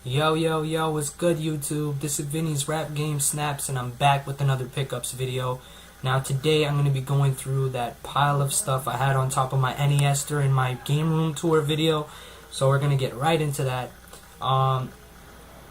Yo, yo, yo, what's good, YouTube? This is Vinny's Rap Game Snaps, and I'm back with another pickups video. Now, today I'm going to be going through that pile of stuff I had on top of my NES during my game room tour video, so we're going to get right into that. I'm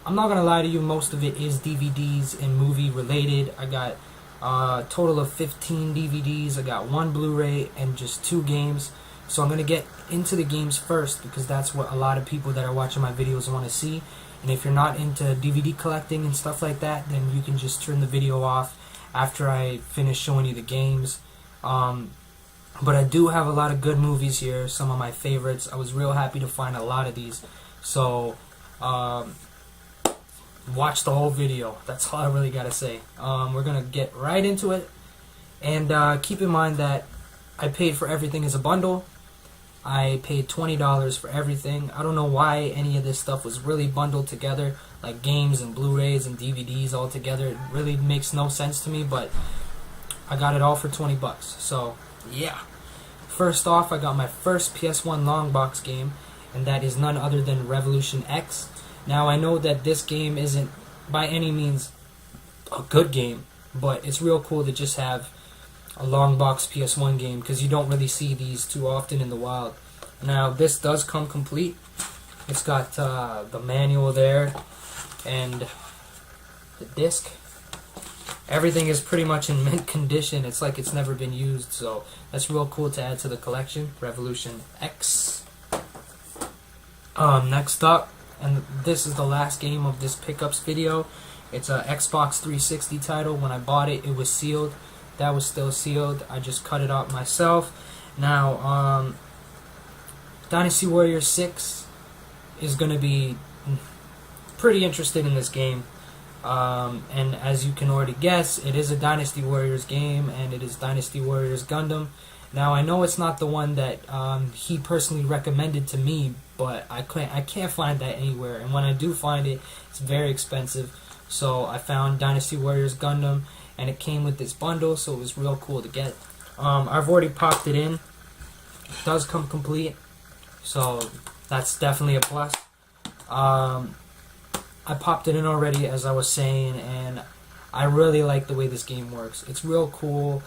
not going to lie to you, most of it is DVDs and movie related. I got a total of 15 DVDs, I got one Blu-ray, and just 2 games. So I'm going to get into the games first because that's what a lot of people that are watching my videos want to see. And if you're not into DVD collecting and stuff like that, then you can just turn the video off after I finish showing you the games. But I do have a lot of good movies here, some of my favorites. I was real happy to find a lot of these. So watch the whole video. That's all I really got to say. We're going to get right into it. And keep in mind that I paid for everything as a bundle. I paid $20 for everything. I don't know why any of this stuff was really bundled together, like games and Blu-rays and DVDs all together. It really makes no sense to me, but I got it all for 20 bucks. So, yeah. First off, I got my first PS1 long box game, and that is none other than Revolution X. Now, I know that this game isn't by any means a good game, but it's real cool to just have a long box PS1 game because you don't really see these too often in the wild. Now this does come complete. It's got the manual there and the disc. Everything is pretty much in mint condition. It's like it's never been used, so that's real cool to add to the collection. Revolution X. Next up, and this is the last game of this pickups video. It's a Xbox 360 title. When I bought it, it was sealed. That was still sealed. I just cut it out myself. Now, Dynasty Warriors 6 is going to be pretty interested in this game. And as you can already guess, it is a Dynasty Warriors game, and it is Dynasty Warriors Gundam. Now, I know it's not the one that he personally recommended to me, but I can't find that anywhere. And when I do find it, it's very expensive. So I found Dynasty Warriors Gundam, and it came with this bundle, so it was real cool to get. I've already popped it in. It does come complete, so that's definitely a plus. I popped it in already, as I was saying, and I really like the way this game works. It's real cool.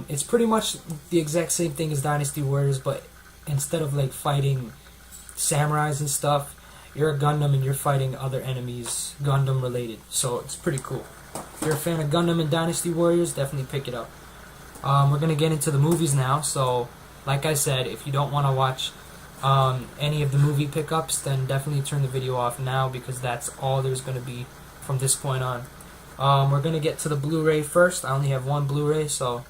It's pretty much the exact same thing as Dynasty Warriors, but instead of like fighting samurais and stuff, you're a Gundam and you're fighting other enemies, Gundam related. So it's pretty cool. If you're a fan of Gundam and Dynasty Warriors, definitely pick it up. We're going to get into the movies now. So, like I said, if you don't want to watch any of the movie pickups, then definitely turn the video off now because that's all there's going to be from this point on. We're going to get to the Blu-ray first. I only have one Blu-ray, so...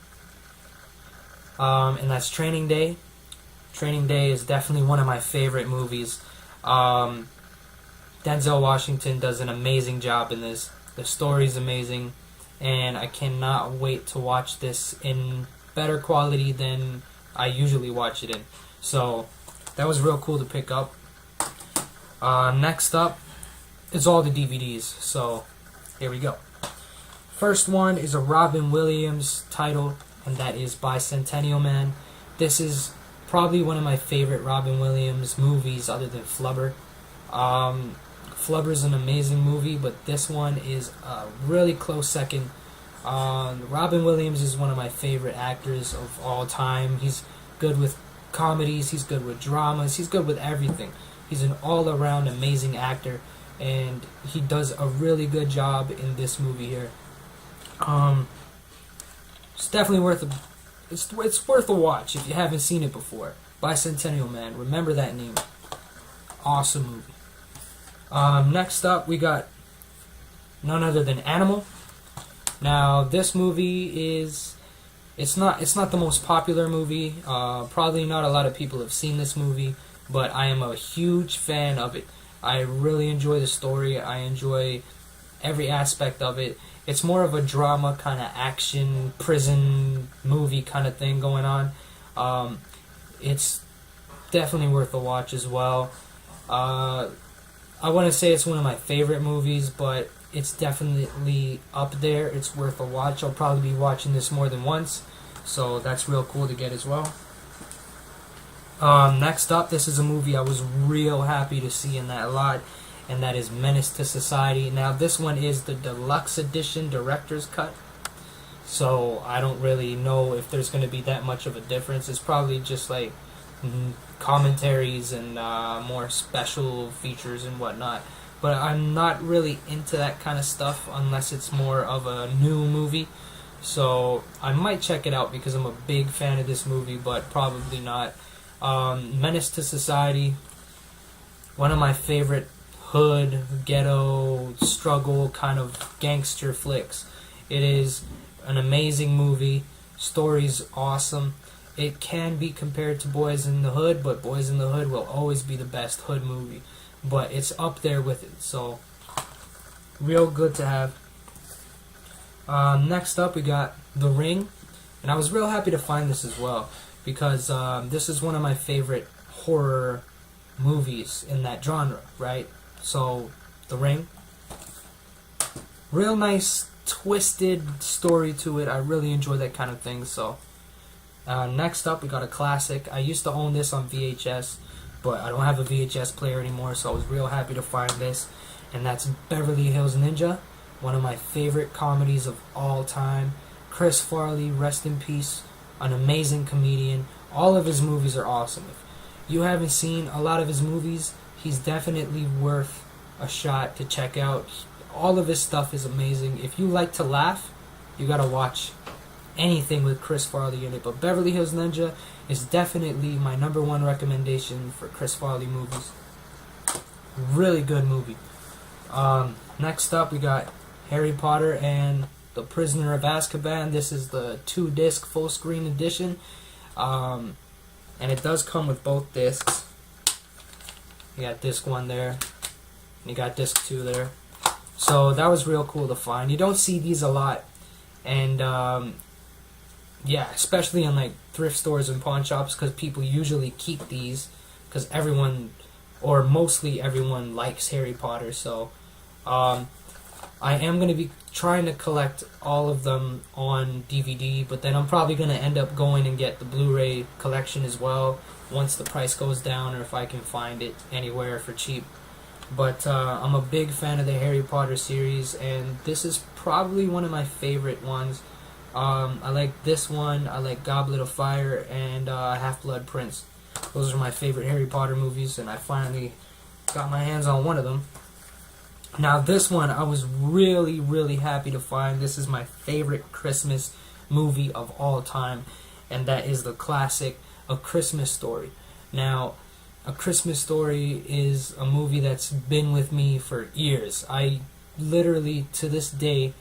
and that's Training Day. Training Day is definitely one of my favorite movies. Denzel Washington does an amazing job in this. The story's amazing, and I cannot wait to watch this in better quality than I usually watch it in. So that was real cool to pick up. Next up is all the DVDs. So here we go. First one is a Robin Williams title, and that is Bicentennial Man. This is probably one of my favorite Robin Williams movies other than Flubber. Flubber's an amazing movie, but this one is a really close second. Robin Williams is one of my favorite actors of all time. He's good with comedies, he's good with dramas, he's good with everything. He's an all-around amazing actor, and he does a really good job in this movie here. It's definitely worth it's worth a watch if you haven't seen it before. Bicentennial Man, remember that name. Awesome movie. Next up, we got none other than Animal. Now, this movie is it's not the most popular movie. Probably not a lot of people have seen this movie, but I am a huge fan of it. I really enjoy the story. I enjoy every aspect of it. It's more of a drama kind of action prison movie kind of thing going on. It's definitely worth a watch as well. I wouldn't say it's one of my favorite movies, but it's definitely up there. It's worth a watch. I'll probably be watching this more than once, so that's real cool to get as well. Next up, this is a movie I was real happy to see in that lot, and that is Menace to Society. Now this one is the deluxe edition director's cut, so I don't really know if there's going to be that much of a difference. It's probably just like commentaries and more special features and whatnot. But I'm not really into that kind of stuff unless it's more of a new movie. So I might check it out because I'm a big fan of this movie, but probably not. Menace to Society, one of my favorite hood, ghetto, struggle kind of gangster flicks. It is an amazing movie. Story's awesome. It can be compared to Boys in the Hood, but Boys in the Hood will always be the best hood movie. But it's up there with it, so real good to have. Next up, we got The Ring, and I was real happy to find this as well because this is one of my favorite horror movies in that genre, right? So, The Ring, real nice twisted story to it. I really enjoy that kind of thing. So, next up, we got a classic. I used to own this on VHS, but I don't have a VHS player anymore, so I was real happy to find this, and that's Beverly Hills Ninja, one of my favorite comedies of all time. Chris Farley, rest in peace, an amazing comedian. All of his movies are awesome. If you haven't seen a lot of his movies, he's definitely worth a shot to check out. All of his stuff is amazing. If you like to laugh, you gotta watch anything with Chris Farley in it. But Beverly Hills Ninja is definitely my #1 recommendation for Chris Farley movies. Really good movie. Next up, we got Harry Potter and the Prisoner of Azkaban. This is the 2-disc full screen edition, and it does come with both discs. You got disc 1 there, and you got disc 2 there. So that was real cool to find. You don't see these a lot, and yeah, especially in like thrift stores and pawn shops, because people usually keep these because everyone, or mostly everyone, likes Harry Potter. So I am going to be trying to collect all of them on DVD, but then I'm probably going to end up going and get the Blu-ray collection as well once the price goes down, or if I can find it anywhere for cheap. But I'm a big fan of the Harry Potter series, and this is probably one of my favorite ones. I like this one, I like Goblet of Fire, and Half-Blood Prince. Those are my favorite Harry Potter movies, and I finally got my hands on one of them. Now this one I was really, really happy to find. This is my favorite Christmas movie of all time, and that is the classic A Christmas Story. Now, A Christmas Story is a movie that's been with me for years. I literally, to this day,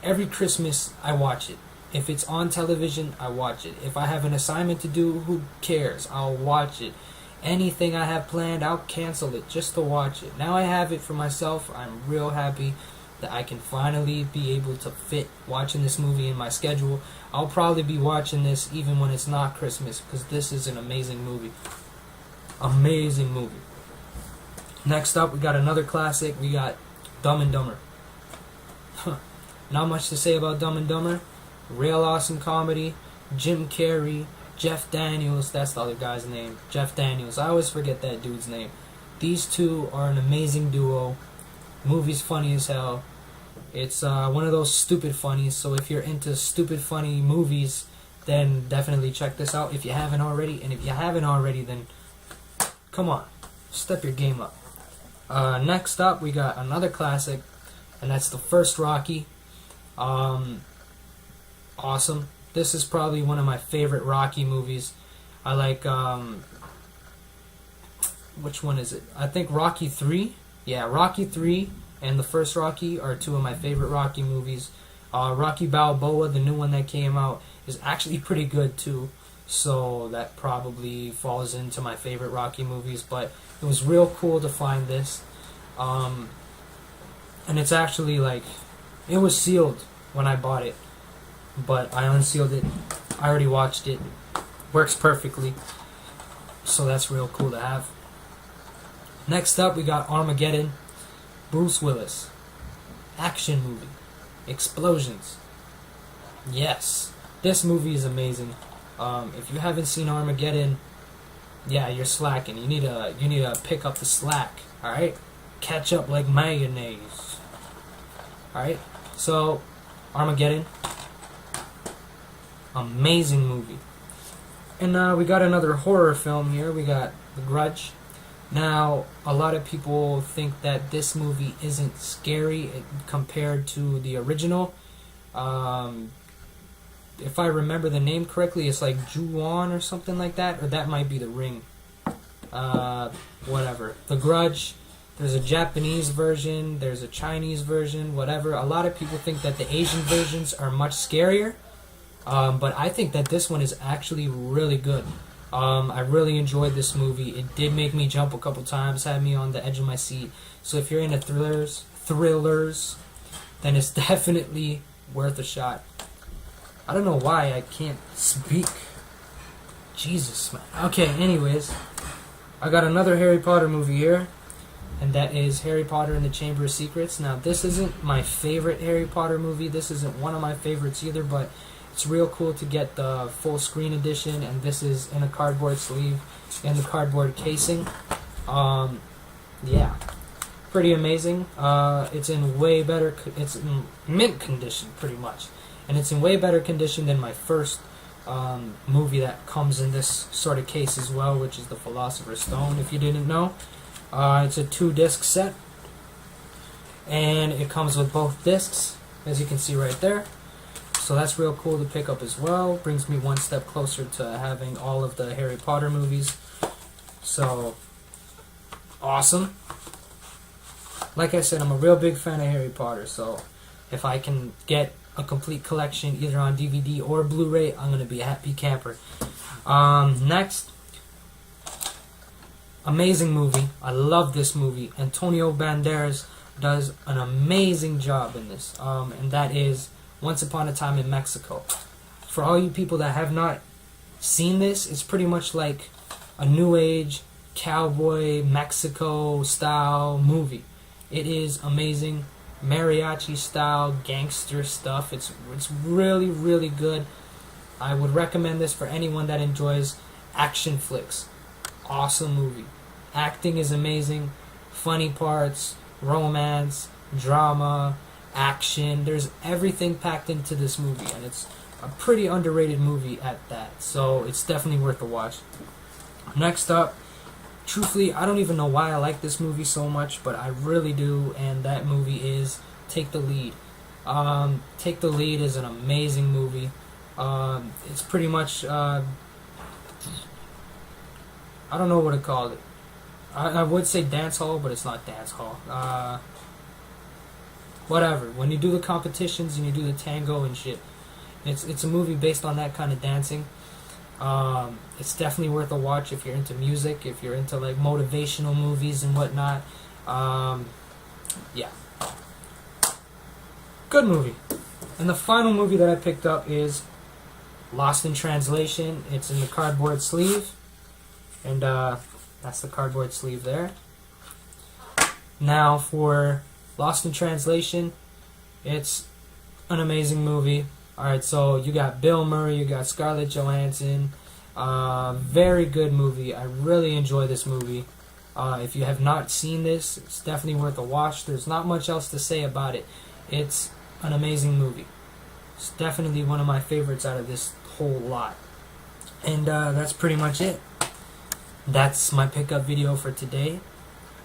every Christmas I watch it. If it's on television, I watch it. If I have an assignment to do, who cares? I'll watch it. Anything I have planned, I'll cancel it just to watch it. Now I have it for myself. I'm real happy that I can finally be able to fit watching this movie in my schedule. I'll probably be watching this even when it's not Christmas, because this is an amazing movie. Amazing movie. Next up, we got another classic. We got Dumb and Dumber. Not much to say about Dumb and Dumber. Real awesome comedy. Jim Carrey, Jeff Daniels, that's the other guy's name. Jeff Daniels. I always forget that dude's name. These two are an amazing duo. Movie's funny as hell. It's one of those stupid funnies, so if you're into stupid funny movies, then definitely check this out if you haven't already. And if you haven't already, then come on, step your game up. Next up, we got another classic, and that's the first Rocky. Awesome. This is probably one of my favorite Rocky movies. I like, which one is it? I think Rocky 3. Yeah, Rocky 3 and the first Rocky are two of my favorite Rocky movies. Rocky Balboa, the new one that came out, is actually pretty good too. So that probably falls into my favorite Rocky movies. But it was real cool to find this. And it's actually like, it was sealed when I bought it, but I unsealed it. I already watched it. Works perfectly. So that's real cool to have. Next up, we got Armageddon. Bruce Willis. Action movie. Explosions. Yes. This movie is amazing. If you haven't seen Armageddon, yeah, you're slacking. You need to pick up the slack. Alright? ketchup like mayonnaise. Alright, so Armageddon, amazing movie. And we got another horror film here. We got The Grudge. Now, a lot of people think that this movie isn't scary compared to the original. If I remember the name correctly, it's like Ju-on or something like that, or that might be The Ring. Whatever. The Grudge, there's a Japanese version, there's a Chinese version, whatever. A lot of people think that the Asian versions are much scarier, but I think that this one is actually really good. I really enjoyed this movie. It did make me jump a couple times, had me on the edge of my seat. So if you're into thrillers, then it's definitely worth a shot. I don't know why I can't speak. Jesus, man. Okay, anyways, I got another Harry Potter movie here, and that is Harry Potter and the Chamber of Secrets. Now, this isn't my favorite Harry Potter movie. This isn't one of my favorites either, but it's real cool to get the full screen edition, and this is in a cardboard sleeve and the cardboard casing. Yeah, pretty amazing. It's in way better. It's in mint condition, pretty much, and it's in way better condition than my first movie that comes in this sort of case as well, which is the Philosopher's Stone. If you didn't know, it's a 2-disc set, and it comes with both discs, as you can see right there. So that's real cool to pick up as well. Brings me one step closer to having all of the Harry Potter movies. So, awesome. Like I said, I'm a real big fan of Harry Potter, so if I can get a complete collection either on DVD or Blu-ray, I'm going to be a happy camper. Next, amazing movie. I love this movie. Antonio Banderas does an amazing job in this, and that is Once Upon a Time in Mexico. For all you people that have not seen this, it's pretty much like a new age cowboy Mexico style movie. It is amazing, mariachi style gangster stuff. It's really, really good. I would recommend this for anyone that enjoys action flicks. Awesome movie. Acting is amazing, funny parts, romance, drama, action. There's everything packed into this movie, and it's a pretty underrated movie at that, so it's definitely worth a watch. Next up, truthfully, I don't even know why I like this movie so much, but I really do, and that movie is Take the Lead. Take the Lead is an amazing movie. It's pretty much, I don't know what to call it. I would say dance hall, but it's not dance hall. Whatever. When you do the competitions and you do the tango and shit, it's a movie based on that kind of dancing. It's definitely worth a watch if you're into music, if you're into like motivational movies and whatnot. Yeah, good movie. And the final movie that I picked up is Lost in Translation. It's in the cardboard sleeve, and that's the cardboard sleeve there. Now for Lost in Translation, it's an amazing movie. Alright, so you got Bill Murray, you got Scarlett Johansson. Very good movie. I really enjoy this movie. If you have not seen this, it's definitely worth a watch. There's not much else to say about it. It's an amazing movie. It's definitely one of my favorites out of this whole lot. And that's pretty much it. That's my pickup video for today.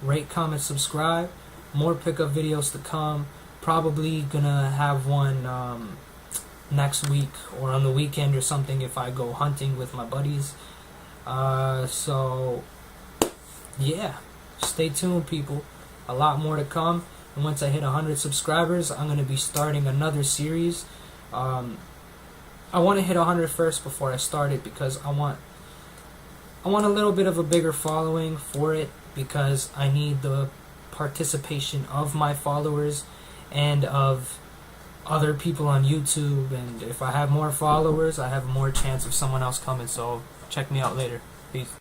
Rate, comment, subscribe. More pickup videos to come. Probably gonna have one next week or on the weekend or something if I go hunting with my buddies. So yeah, stay tuned, people. A lot more to come. And once I hit 100 subscribers, I'm gonna be starting another series. I want to hit 100 first before I start it, because I want a little bit of a bigger following for it, because I need the participation of my followers and of other people on YouTube, and if I have more followers, I have more chance of someone else coming. So check me out later. Peace.